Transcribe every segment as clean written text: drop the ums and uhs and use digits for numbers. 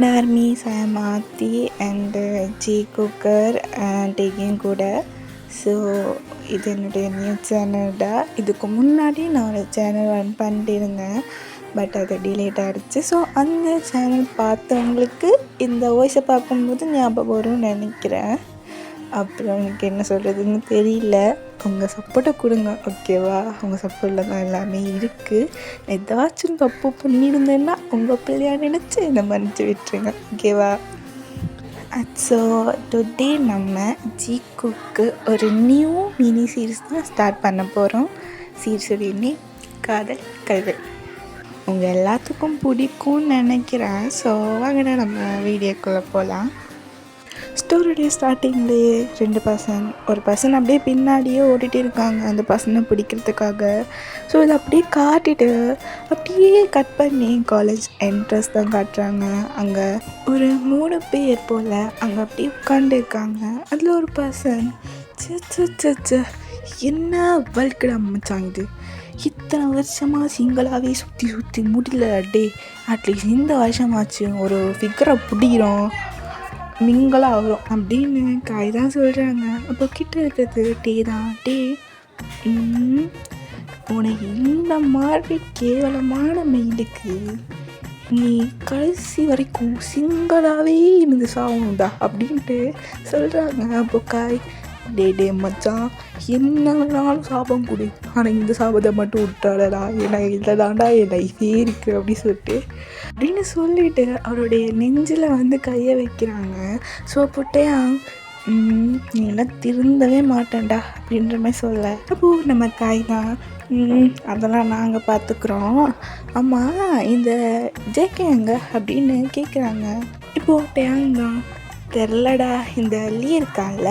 Mad Armies, I am Aarthi and G Cooker and taking கூட. So இது என்னுடைய new channel தான். இதுக்கு முன்னாடி நான் ஒரு சேனல் ரன் பண்ணியிருந்தேன், பட் அது டிலேட் ஆகிடுச்சு. ஸோ அந்த சேனல் பார்த்தவங்களுக்கு இந்த வாய்ஸை பார்க்கும்போது ஞாபகம் வரும்னு நினைக்கிறேன். அப்புறம் எனக்கு என்ன சொல்கிறதுன்னு தெரியல. உங்கள் சப்போர்ட்டை கொடுங்க, ஓகேவா? உங்கள் சப்போர்ட்டில் தான் எல்லாமே இருக்குது. ஏதாச்சும் தப்பு பண்ணியிருந்தேன்னா உங்கள் பிள்ளையா நினச்சி என்னை மன்னிச்சு விட்டுருங்க, ஓகேவா? ஸோ டுடே நம்ம ஜி குக்கு ஒரு நியூ மினி சீரீஸ் தான் ஸ்டார்ட் பண்ண போகிறோம். சீரீஸுடைய நேம் காதல் கல்வி. உங்கள் எல்லாத்துக்கும் பிடிக்கும்னு நினைக்கிறேன். ஸோ வாங்கடா நம்ம வீடியோக்குள்ளே போகலாம். ஸ்டோரியுடைய ஸ்டார்டிங்லேயே ஒரு பர்சன் அப்படியே பின்னாடியே ஓடிட்டு இருக்காங்க அந்த பர்சனை பிடிக்கிறதுக்காக. ஸோ இதை அப்படியே காட்டிட்டு அப்படியே கட் பண்ணி காலேஜ் என்ட்ரன்ஸ் தான் காட்டுறாங்க. அங்கே ஒரு 3 பேர் போல் அங்கே அப்படியே உட்காந்து இருக்காங்க. அதில் ஒரு பர்சன் என்ன வல்கடா மச்சான், இது இத்தனை வருஷமாக சிங்களாகவே சுற்றி முடியல டே, அட்லீஸ்ட் இந்த வருஷமாச்சு ஒரு ஃபிகரை பிடிக்கிறோம், மிங்களாக ஆகும் அப்படின்னு காய் தான் சொல்கிறாங்க. அப்போ கிட்ட இருக்கிறது டே தான். டே, உனக்கு இந்த மாதிரி கேவலமான மெயிலுக்கு நீ கடைசி வரைக்கும் சிங்களாகவே இருந்து சாகணும்டா அப்படின்ட்டு சொல்கிறாங்க. அப்போ காய், டே மச்சான், என்ன வேணாலும் சாபம் கொடு, ஆனால் இந்த சாபத்தை மட்டும் விட்டாடா, ஏன்னா இதில் தாண்டா என் லைஃபே இருக்குது அப்படின்னு சொல்லிட்டு அவருடைய நெஞ்சில் கையை வைக்கிறாங்க. ஸோ போட்டையா, நீ எல்லாம் திருந்தவே மாட்டேன்டா அப்படின்ற மாதிரி சொல்ல. அப்போது நம்ம காய் தான், அதெல்லாம் நாங்கள் பார்த்துக்குறோம், ஆமாம் இந்த ஜேகே எங்க அப்படின்னு கேட்குறாங்க. இப்போது டேங் தான், தெரிலடா, இந்த லீ இருக்கான்ல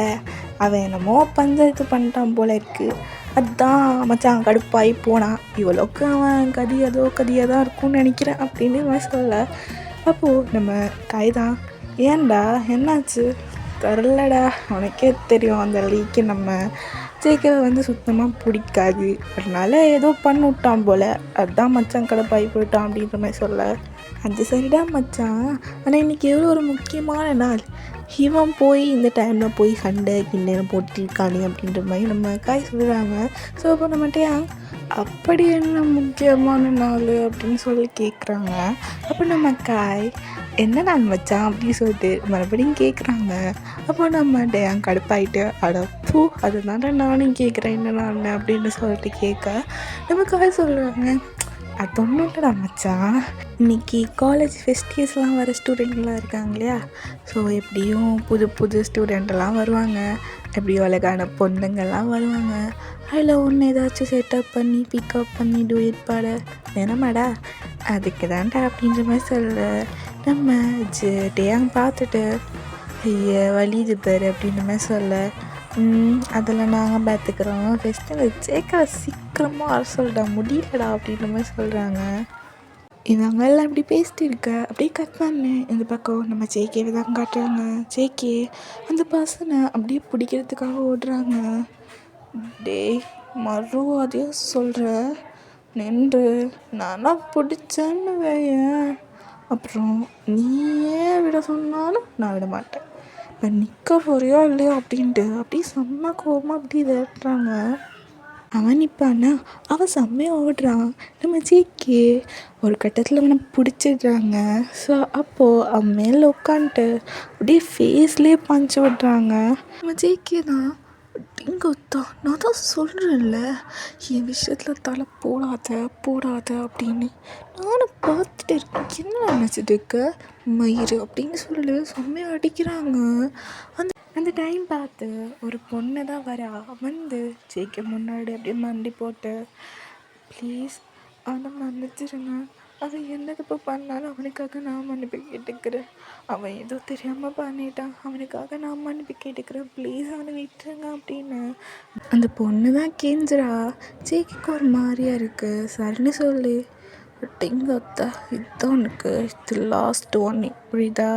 அவன் என்னமோ பஞ்சாயத்து பண்ணிட்டான் போல இருக்குது, அதுதான் மச்சான் கடுப்பாகி போனான், இவ்வளோக்கு அவன் கதியாக தான் இருக்கும்னு நினைக்கிறேன் அப்படின்னு சொல்ல. அப்போது நம்ம கைதான், ஏன்டா என்னாச்சு, தெரிலடா, உனக்கே தெரியும் அந்த லீக்கு நம்ம ஜேகேவை சுத்தமாக பிடிக்காது, அதனால ஏதோ பண்ணி விட்டான் போல், அதுதான் மச்சான் கடுப்பாகி போயிட்டான் அப்படின்ற மாதிரி சொல்ல. அது சரிடா மச்சான், ஆனால் இன்றைக்கி எவ்வளோ ஒரு முக்கியமான நாள், இவன் போய் இந்த டைமில் போய் சண்டை கிண்டனை போட்டிருக்கானே அப்படின்ற மாதிரி நம்ம காய் சொல்கிறாங்க. ஸோ அப்போ நம்மகிட்ட அப்படி என்ன முக்கியமான நாள் அப்படின்னு சொல்லி கேட்குறாங்க. அப்போ நம்ம காய், என்ன நாள் மச்சான் அப்படின்னு சொல்லிட்டு மறுபடியும் கேட்குறாங்க. அப்போ நம்ம டேங் கடுப்பாயிட்டு, அடப்பூ அதனால நானும் கேட்குறேன் என்ன நாள் அப்படின்னு சொல்லிட்டு கேட்க நம்ம காய் சொல்கிறாங்க, அது ஒன்றும் இல்லைடா மச்சான், இன்றைக்கி காலேஜ் ஃபெஸ்ட் இயர்ஸ்லாம் வர ஸ்டூடெண்ட்லாம் இருக்காங்க இல்லையா, ஸோ எப்படியும் புது ஸ்டூடெண்ட்டெல்லாம் வருவாங்க, எப்படியும் அழகான பொண்ணுங்கள்லாம் வருவாங்க, அதில் ஒன்று ஏதாச்சும் செட்டப் பண்ணி பிக்கப் பண்ணி டூயட் பாட வேணாமாடா, அதுக்கு தான்டா அப்படின்ற மாதிரி சொல்ல. நம்ம டேங் பார்த்துட்டு, ஐயா வலிது பாரு அப்படின்ற மாதிரி சொல்ல, அதெல்லாம் நாங்கள் பார்த்துக்குறோம், ஃபெஸ்டிவல் சேர்க்க சீக்கிரமாக வர சொல்லிட்டா முடியலடா அப்படின்ற மாதிரி சொல்கிறாங்க. இவங்க எல்லாம் அப்படி பேசிட்டு இருக்க அப்படியே கட் பண்ணேன். இந்த பக்கம் நம்ம ஜேகேவை தான் காட்டுறாங்க. ஜேகே அந்த பர்சனை அப்படியே பிடிக்கிறதுக்காக ஓடுறாங்க. டே மறுவாதையாக சொல்கிற, நின்று நானா பிடிச்சேன்னு வையன், அப்புறம் நீயே விட சொன்னாலும் நான் விட மாட்டேன், இப்போ நிற்க போறியோ இல்லையோ அப்படின்ட்டு அப்படியே செம்ம கோபமாக அப்படி விரட்டுறாங்க. அவன் நிற்பான்னா அவன் செம்மையாக ஓடுறான். நம்ம ஜேகே ஒரு கட்டத்தில் அவனை பிடிச்சிடுறாங்க. ஸோ அப்போது அவன் மேலே உட்காந்துட்டு அப்படியே ஃபேஸ்லேயே பஞ்சு விடுறாங்க. நம்ம ஜேகே தான், டிங்கொத்தா நான் தான் சொல்கிறேன்ல என் விஷயத்தில் தலை போடாத அப்படின்னு, நானும் பார்த்துட்டு இருக்கேன், என்ன நினச்சிட்டு இருக்க மயிறு அப்படின்னு சொல்லி செம்மையாக அடிக்கிறாங்க. அந்த டைம் பார்த்து ஒரு பொண்ணு தான் வரா, ஜேகே முன்னாடி அப்படியே மண்டி போட்டு, ப்ளீஸ் அவனை மன்னிச்சிருங்க, அவன் என்ன தப்பு பண்ணாலும் அவனுக்காக நான் மன்னிப்பு கேட்டுக்கிறேன், அவன் ஏதோ தெரியாமல் பண்ணிட்டான், அவனுக்காக நான் மன்னிப்பு கேட்டுக்கிறேன், ப்ளீஸ் அவனை விட்டுருங்க அப்படின்னு. அந்த பொண்ணு தான் கெஞ்சுறா. ஜேகேக்கு ஒரு மாதிரியா இருக்குது. சரின்னு சொல்லி, டிங்கத்தா இதுதான் உனக்கு இது லாஸ்ட் ஒன், புரியுதா,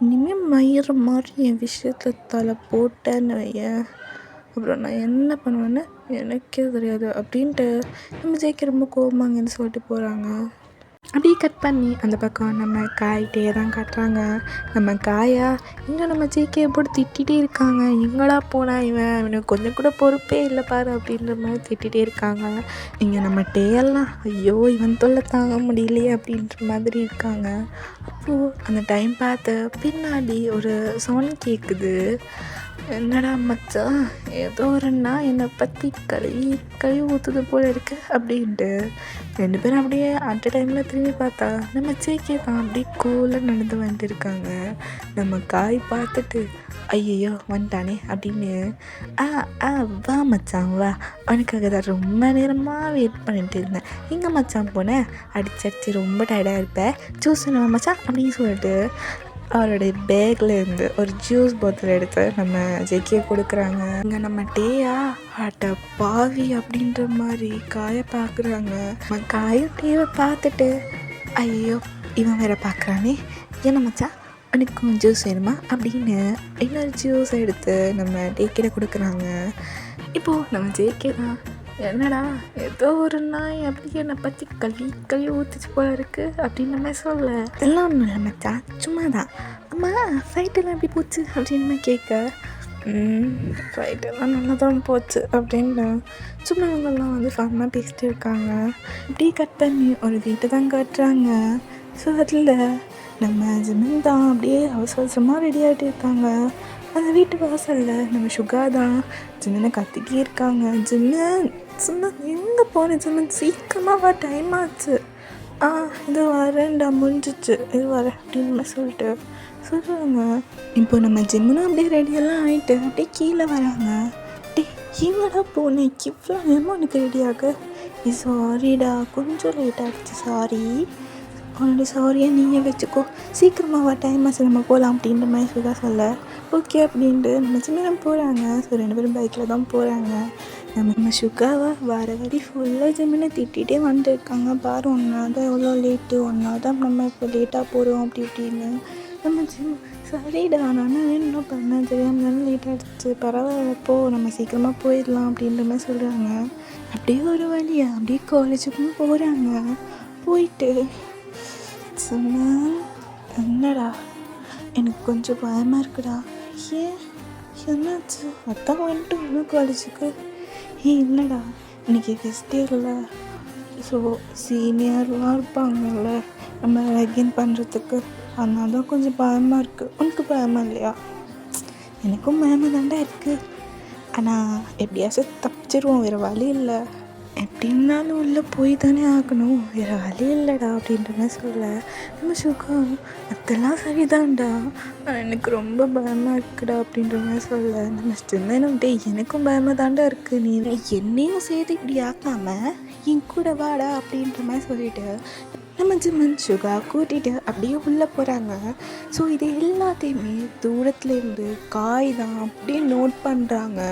இனிமேல் மயிற மாதிரி என் விஷயத்தில் தலை போட்டேன்னு வையன், அப்புறம் நான் என்ன பண்ணுவேன்னு எனக்கே தெரியாது அப்படின்ட்டு நம்ம ஜேகே ரொம்ப கோபமாங்கன்னு சொல்லிட்டு போகிறாங்க. அப்படியே கட் பண்ணி அந்த பக்கம் நம்ம காய்கிட்டே தான் காட்டுறாங்க. நம்ம காயா இங்கே நம்ம ஜேகே போட்டு திட்டிகிட்டே இருக்காங்க. எங்கடா போனா இவனுக்கு கொஞ்சம் கூட பொறுப்பே இல்லை பாரு அப்படின்ற மாதிரி திட்டிகிட்டே இருக்காங்க. இங்கே நம்ம டேயெல்லாம் ஐயோ இவன் தொல்லை தாங்க முடியலையே அப்படின்ற மாதிரி இருக்காங்க. அப்போது அந்த டைம் பார்த்து பின்னாடி ஒரு சவுண்ட் கேட்குது. என்னடா மச்சான் ஏதோ ஒருன்னா என்னை பற்றி கழுவி ஊற்றுது போல இருக்கு அப்படின்ட்டு 2 பேரும் அப்படியே அட் டைமில் திரும்பி பார்த்தா நம்ம ஜேகே தான் அப்படியே கூலாக நடந்து வந்துட்டு இருக்காங்க. நம்ம காய் பார்த்துட்டு ஐயோ வந்துட்டானே அப்படின்னு வா மச்சான் வா, அவனுக்காக தான் ரொம்ப நேரமாக வெயிட் பண்ணிட்டு இருந்தேன். எங்கே மச்சான் போனேன், அடிச்சடிச்சு ரொம்ப டயர்டாக இருப்பேன், ஜூஸ் வேணுமா மச்சான் அப்படின்னு சொல்லிட்டு அவருடைய பேக்கில் இருந்து ஒரு ஜூஸ் பாட்டில் எடுத்து நம்ம ஜெக்கே கொடுக்குறாங்க. இங்கே நம்ம டேயா அட்ட பாவி அப்படின்ற மாதிரி காயை பார்க்குறாங்க. நம்ம காயும் டேவை பார்த்துட்டு ஐயோ இவன் வேற பார்க்குறானே, என்ன மச்சான் எனக்கு ஜூஸ் வேணுமா அப்படின்னு இன்னொரு ஜூஸ் எடுத்து நம்ம டேக்கிட்ட கொடுக்குறாங்க. இப்போது நம்ம ஜேகே தான் என்னடா ஏதோ ஒரு நாய் அப்படி என்னை பற்றி கழுவி ஊற்றிச்சு போல இருக்குது அப்படின்னு நம்ம சொல்ல எல்லாம் ஒன்றும் இல்லை மச்சான் சும்மா தான். அம்மா ஃபைட்டெல்லாம் எப்படி போச்சு அப்படின்னு கேட்க ஃபைட்டெல்லாம் நல்லா தான் போச்சு அப்படின்னு சும்மா இவங்கெல்லாம் வந்து ஃபன்னாக பேசிட்டு இருக்காங்க. அப்படியே கட் பண்ணி ஒரு வீட்டை தான் காட்டுறாங்க. ஸோ அதில் நம்ம ஜிமின் தான் அப்படியே அவசரமாக ரெடி ஆகிட்டு இருக்காங்க. அந்த வீட்டு வாசலில் நம்ம சுகா தான் ஜிமினை கத்திட்டே இருக்காங்க. ஜிம்மன் எங்கே போனேன் ஜிம்மன் சீக்கிரமாக வா டைம் ஆச்சு, இது வரேன்டா முடிஞ்சிச்சு இது வரேன் அப்படின்னு சொல்லிட்டு சொல்கிறாங்க. இப்போ நம்ம ஜிம்முனும் அப்படியே ரெடியெல்லாம் ஆகிட்டு அப்படியே கீழே வராங்க. எங்கடா போனேன் இவ்வளோ நேரமாக உனக்கு ரெடியாக, சாரிடா கொஞ்சம் லேட் ஆகிடுச்சு சாரி, உன்னோட சாரியை நீங்கள் வச்சுக்கோ, சீக்கிரமாக டைம் ஆச்சு நம்ம போகலாம் அப்படின்ற மாதிரி சுகா சொல்ல ஓகே அப்படின்ட்டு நம்ம சின்ன போகிறாங்க. ஸோ 2 பேரும் பைக்கில் தான் போகிறாங்க. நம்ம சுகாவை வர வரி ஃபுல்லாக ஜிம்மினை திட்டிகிட்டே வந்துருக்காங்க. பாரு ஒன்றா தான் எவ்வளோ லேட்டு, ஒன்றா தான் நம்ம இப்போ லேட்டாக போகிறோம் அப்படி இப்படின்னு. நம்ம ஜிம் சரிடா நானும் என்ன பண்ணேன் தெரியாமல் தானே லேட் ஆகிடுச்சு, பரவாயில்லப்போ நம்ம சீக்கிரமாக போயிடலாம் அப்படின்ற மாதிரி சொல்கிறாங்க. அப்படியே ஒரு வழியாக அப்படியே காலேஜுக்கும் போகிறாங்க. போயிட்டு சொன்னா என்னடா எனக்கு கொஞ்சம் பயமாக இருக்குடா, ஏன் என்னாச்சு, அதான் வந்துட்டு இன்னும் காலேஜுக்கு, இல்லைடா இன்றைக்கி ஃபெஸ்டே இல்லை, ஸோ சீனியர்லாம் இருப்பாங்கல்ல நம்ம ரெகின் பண்ணுறதுக்கு, அதனால தான் கொஞ்சம் பயமாக இருக்குது. உனக்கு பயமாக இல்லையா? எனக்கும் பயமாக தாண்டா இருக்குது, ஆனால் எப்படியாச்சும் தப்பிச்சிருவோம், வேறு வழி இல்லை, எப்படின்னாலும் உள்ளே போய் தானே ஆகணும், வேறு வழி இல்லைடா அப்படின்ற மாதிரி சொல்ல நம்ம சுகம் அதெல்லாம் சரிதான்டா, எனக்கு ரொம்ப பயமாக இருக்குடா அப்படின்ற மாதிரி சொல்ல நம்ம சின்ன எனக்கும் பயமாக தாண்டா இருக்குது, நீ என்னையும் சேர்த்து இப்படி ஆக்காமல் என் கூட வாடா அப்படின்ற மாதிரி சொல்லிட்டு நம்ம ஜிம்மன் சுகா கூட்டிகிட்டு அப்படியே உள்ளே போகிறாங்க. ஸோ இது எல்லாத்தையுமே தூரத்துலேருந்து காய் தான் அப்படியே நோட் பண்ணுறாங்க.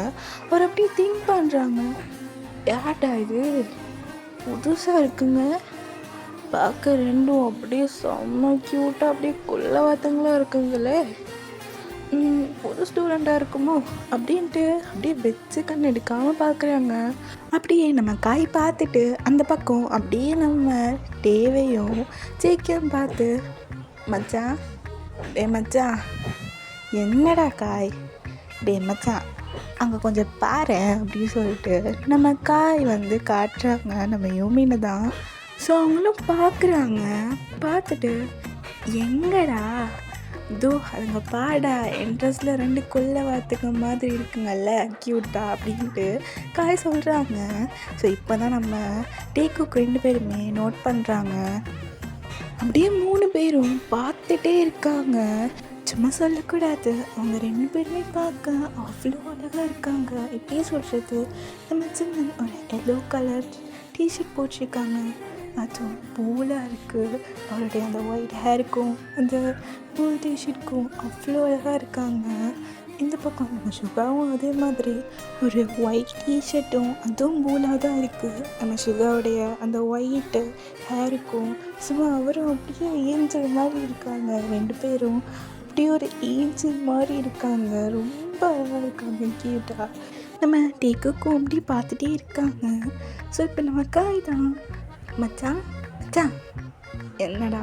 அவர் அப்படியே திங்க் பண்ணுறாங்க, யார்டா இது புதுசாக இருக்குங்க, பார்க்க ரெண்டும் அப்படியே செம்ம க்யூட்டாக அப்படியே கொள்ளவாத்தங்களாக இருக்குங்களே, புது ஸ்டூடெண்ட்டாக இருக்குமோ அப்படின்ட்டு அப்படியே வச்சு கண் எடுக்காமல் பார்க்குறாங்க. அப்படியே நம்ம காய் பார்த்துட்டு அந்த பக்கம் அப்படியே நம்ம தேவையும் ஜேக்கியம் பார்த்து மச்சான் மச்சான் என்னடா காய் மச்சான் அங்கே கொஞ்சம் பாரு அப்படின்னு சொல்லிட்டு நம்ம காய் வந்து காட்டுறாங்க நம்ம யூமினை தான். ஸோ அவங்களும் பார்க்குறாங்க. பார்த்துட்டு எங்கடா இதோ அதுங்க பாடா இன்ட்ரெஸ்டில் 2 கொல்லை வாத்துக்க மாதிரி இருக்குங்கல்ல க்யூட்டா அப்படின்ட்டு காய் சொல்கிறாங்க. ஸோ இப்போ தான் நம்ம டேக்குக்கு 2 பேருமே நோட் பண்ணுறாங்க. அப்படியே 3 பேரும் பார்த்துட்டே இருக்காங்க. சும்மா சொல்லக்கூடாது, அவங்க 2 பேருமே பார்க்க அவ்வளோ அழகாக இருக்காங்க. எப்படியே சொல்கிறது, நம்ம சின்ன ஒரு எல்லோ கலர் டிஷர்ட் போட்டிருக்காங்க, அதுவும் பூலாக இருக்குது, அவருடைய அந்த ஒயிட் ஹேருக்கும் அந்த பூல் டிஷர்ட்க்கும் அவ்வளோ அழகாக இருக்காங்க. இந்த பக்கம் நம்ம சுகாவும் அதே மாதிரி ஒரு ஒயிட் டிஷர்ட்டும் அதுவும் பூலாக தான் இருக்குது. நம்ம சுகாவுடைய அந்த ஒயிட்டு ஹேருக்கும் சும்மா அவரும் அப்படியே ஏஞ்சல் மாதிரி இருக்காங்க. 2 பேரும் அப்படியே ஒரு ஏஞ்சல் மாதிரி இருக்காங்க, ரொம்ப அழகாக இருக்காங்க க்யூட்டாக. நம்ம டேக்குக்கும் அப்படி பார்த்துட்டே இருக்காங்க. ஸோ இப்போ நம்ம காய் தான் மச்சான் மச்சான் என்னடா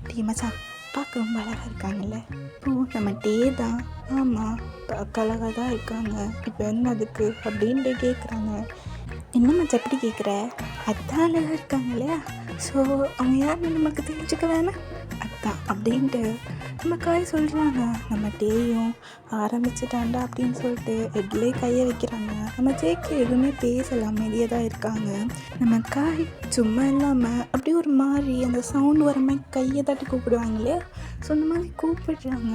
டீ மச்சான் பார்க்க ரொம்ப அழகாக இருக்காங்கல்ல. இப்போ நம்ம டே தான். ஆமாம், பார்க்க அழகாக தான் இருக்காங்க. இப்போ என்ன அதுக்கு அப்படின்ட்டு கேட்குறாங்க. என்ன மச்சான் எப்படி கேட்குற? அதான் அழகாக இருக்காங்க இல்லையா? ஸோ அவங்க யாருன்னு நமக்கு தெரிஞ்சுக்க வேணாம் அதான் அப்படின்ட்டு நம்ம காய் சொல்கிறாங்க. நம்ம டேயும் ஆரம்பிச்சுட்டாண்டா அப்படின்னு சொல்லிட்டு ஹெட்லேயே கையை வைக்கிறாங்க. நம்ம ஜேக்கு எதுவுமே பேசலாம், அமைதியாக தான் இருக்காங்க. நம்ம காய் சும்மா இல்லாமல் அப்படியே ஒரு மாதிரி அந்த சவுண்டு வர மாதிரி கையை தட்டி கூப்பிடுவாங்க இல்லையா? ஸோ அந்த மாதிரி கூப்பிடுறாங்க.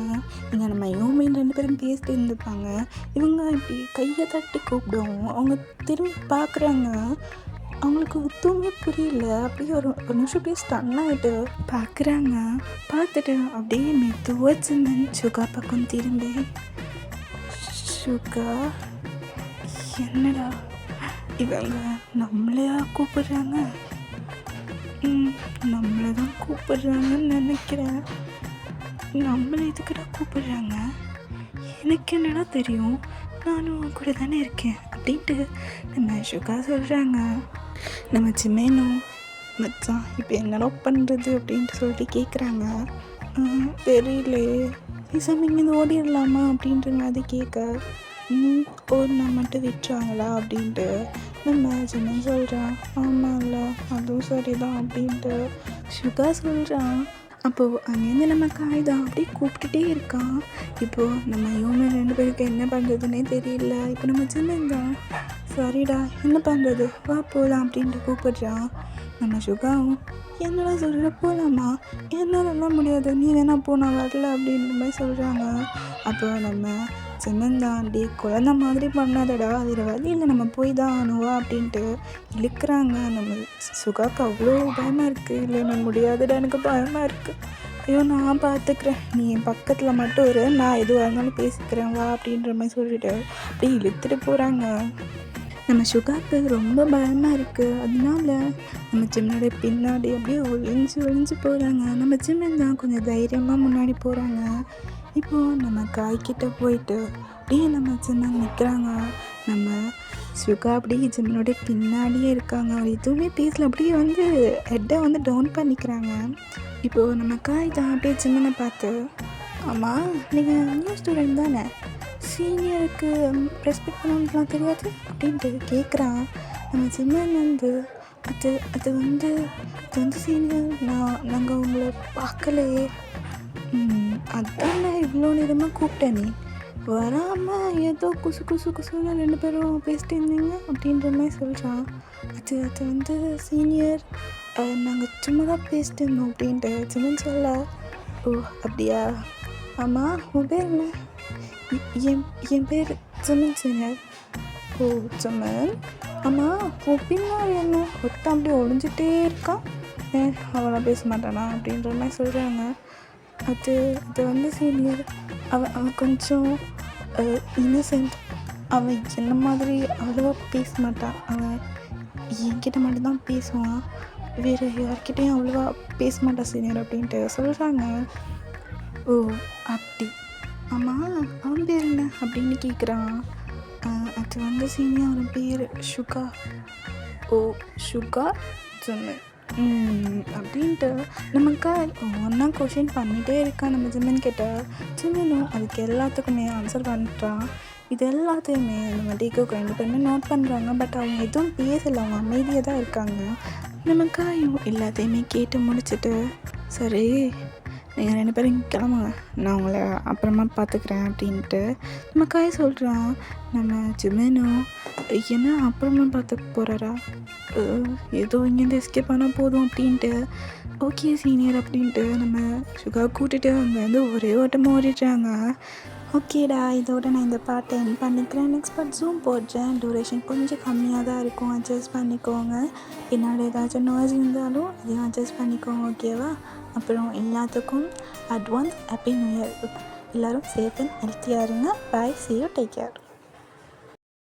இங்கே நம்ம யோமின் 2 பேரும் பேசிட்டு இருந்துப்பாங்க. இவங்க இப்படி கையை தட்டி கூப்பிடுவோம். அவங்க திரும்பி பார்க்குறாங்க. அவங்களுக்கு எதுவுமே புரியல. அப்படியே ஒரு நிமிஷம் அப்படியே ஸ்டன் ஆகிட்டு பார்க்குறாங்க. பார்த்துட்டு அப்படியே மெதுவாக சின்னன் சுகா பக்கம் திரும்பி, சுகா என்னடா இவங்க நம்மளையா கூப்பிடுறாங்க? நம்மளை தான் கூப்பிடுறாங்கன்னு நினைக்கிறேன். நம்மளை எதுக்குடா கூப்பிடுறாங்க? எனக்கு என்னடா தெரியும், நானும் கூட தானே இருக்கேன் அப்படின்ட்டு நம்ம சுகா சொல்கிறாங்க. நம்ம ஜிமேனும் மச்சான் இப்போ என்னடா பண்ணுறது அப்படின்ட்டு சொல்லிட்டு கேட்குறாங்க. தெரியலையே, பேசாமல் இங்கேருந்து ஓடிடலாமா அப்படின்ற மாதிரி கேட்க, ஓடினா மட்டும் விட்டுருவாங்களா அப்படின்ட்டு நம்ம ஜிமேன் சொல்கிறான். ஆமாம்ல, அதுவும் சரிதான் அப்படின்ட்டு சுகா சொல்கிறான். அப்போது அங்கேருந்து நம்ம காய் தான் அப்படியே கூப்பிட்டுட்டே இருக்கான். இப்போது நம்ம யோமின் 2 பேருக்கு என்ன பண்ணுறதுன்னே தெரியல. இப்போ நம்ம ஜிமேன் தான் சரிடா என்ன பண்ணுறது வா போகலாம் அப்படின்ட்டு கூப்பிடுறான். நம்ம சுகாவும் என்னடா சொல்கிற போகலாமா? என்னாலலாம் முடியாது, நீ வேணா போ, நான் வரல அப்படின்ற மாதிரி சொல்கிறாங்க. அப்போ நம்ம ஜிமேன் தாண்டி குழந்த மாதிரி பண்ணாதடா, வேறு வழி இல்லை, நம்ம போய் தான் ஆகணுவா அப்படின்ட்டு இழுக்கிறாங்க. நம்ம சுகாவுக்கு அவ்வளோ பயமாக இருக்குது. இல்லை நான் முடியாதுடா, எனக்கு பயமாக இருக்குது. ஐயோ நான் பார்த்துக்கிறேன், நீ என் பக்கத்தில் மட்டும் இரு, நான் எதுவாக இருந்தாலும் பேசிக்கிறேன் வா அப்படின்ற மாதிரி சொல்லிட்டு அப்படியே இழுத்துட்டு போகிறாங்க. நம்ம சுகாவுக்கு ரொம்ப பயமாக இருக்குது. அதனால நம்ம ஜிம்மனோட பின்னாடி அப்படியே ஒளிஞ்சு போகிறாங்க. நம்ம ஜிம்மன் தான் கொஞ்சம் தைரியமாக முன்னாடி போகிறாங்க. இப்போது நம்ம காய்கிட்ட போயிட்டு அப்படியே நம்ம ஜிம்மன் நிற்கிறாங்க. நம்ம சுகா அப்படியே ஜிம்மனோட பின்னாடியே இருக்காங்க. அவர் எதுவுமே பேசல, அப்படியே வந்து ஹெட்டை வந்து டவுன் பண்ணிக்கிறாங்க. இப்போது நம்ம காய் தான் அப்படியே ஜிம்மனை பார்த்து, ஆமாம் நீங்கள் நியூ ஸ்டூடெண்ட் தானே, சீனியருக்கு ரெஸ்பெக்ட் பண்ணணும்லாம் தெரியாது அப்படின்ட்டு கேட்குறான். நம்ம ஜிம்மன் வந்து அது வந்து சீனியர், நாங்கள் உங்களை பார்க்கலையே, அதான் நான் இவ்வளோ நேரமாக கூப்பிட்டேன், நீ வராமல் ஏதோ குசுன்னு 2 பேரும் பேசிட்டு இருந்தீங்க அப்படின்ற மாதிரி சொல்கிறான். அது வந்து சீனியர், நாங்கள் சும்மா தான் பேசிட்டு இருந்தோம் அப்படின்ட்டு ஜிம்மன் சொல்ல. ஓ அப்படியா, ஆமாம் உன் பேர் என்ன? என் பேர் ஜிம்மன் சீனியர். ஓ ஜிம்மன், ஆமாம் உன் பின்னாடி என்ன ஒருத்தன் அப்படியே ஒழிஞ்சிட்டே இருக்கான், அவனை பேச மாட்டானா அப்படின்ற மாதிரி சொல்கிறாங்க. அது வந்து சீனியர், அவன் கொஞ்சம் இன்னசென்ட், அவன் என்ன மாதிரி அவ்வளோவா பேச மாட்டான், அவன் என்கிட்ட மட்டும்தான் பேசுவான், வேறு யார்கிட்டையும் அவ்வளோவா பேச மாட்டான் சீனியர் அப்படின்ட்டு சொல்கிறாங்க. ஓ அப்படி, ஆமாம் அவன் பேர் என்ன அப்படின்னு கேட்குறான். அது வந்து சீனியர், அவன் பேர் சுகா. ஓ சுகா ஜிம்மன் அப்படின்ட்டு நமக்கு ஒன்றா கொஷின் பண்ணிகிட்டே இருக்கான். நம்ம ஜிம்மன் கிட்ட ஜிம்மனும் அதுக்கு எல்லாத்துக்குமே ஆன்சர் பண்ணுறான். இது எல்லாத்தையுமே நம்ம டீகோ 2 பேருமே நோட் பண்ணுறாங்க. பட் அவங்க எதுவும் பேசலை, அவங்க அமைதியாக தான் இருக்காங்க. நம்ம காயும் எல்லாத்தையுமே கேட்டு முடிச்சுட்டு, சரி நீங்கள் 2 பேரும் கிளம்புங்க, நான் உங்களை அப்புறமா பார்த்துக்கிறேன் அப்படின்ட்டு நம்ம காய் சொல்கிறான். நம்ம ஜிம்மனும் என்ன அப்புறமா பார்த்துக்க போகிறாரா, ஏதோ இங்கேருந்து எஸ்கேப் பண்ணால் போதும் அப்படின்ட்டு ஓகே சீனியர் அப்படின்ட்டு நம்ம சுகா கூட்டிகிட்டு அங்கே வந்து ஒரே ஓட்டமாக ஓடிடுறாங்க. ஓகேடா, இதோட நான் இந்த பார்ட்டை என் பண்ணிக்கிறேன். நெக்ஸ்ட் பார்ட் ஜூம் போடுறேன், டியூரேஷன் கொஞ்சம் கம்மியாக தான் இருக்கும், அட்ஜஸ்ட் பண்ணிக்கோங்க. என்னோட ஏதாச்சும் நாய்ஸ் இருந்தாலும் அதையும் அட்ஜஸ்ட் பண்ணிக்கோங்க, ஓகேவா? அப்புறம் எல்லாத்துக்கும் அட்வான்ஸ் ஹாப்பி நியூ இயர். எல்லோரும் சேஃப் அண்ட் ஹெல்த்தியாக இருங்க. பாய், see you, டேக் கேர்.